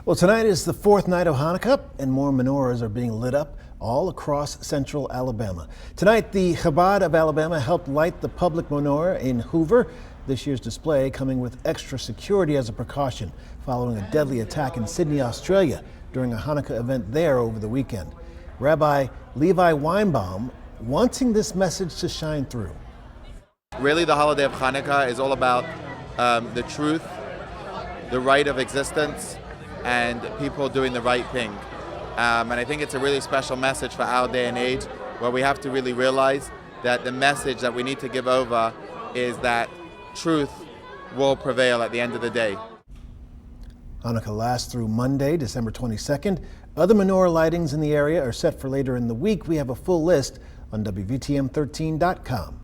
Well, tonight is the fourth night of Hanukkah, and more menorahs are being lit up all across central Alabama. Tonight, the Chabad of Alabama helped light the public menorah in Hoover. This year's display coming with extra security as a precaution following a deadly attack in Sydney, Australia during a Hanukkah event there over the weekend. Rabbi Levi Weinbaum wanting this message to shine through. Really, the holiday of Hanukkah is all about the truth, the right of existence, and people doing the right thing. And I think it's a really special message for our day and age, where we have to really realize that the message that we need to give over is that truth will prevail at the end of the day. Hanukkah lasts through Monday, December 22nd. Other menorah lightings in the area are set for later in the week. We have a full list on WVTM13.com.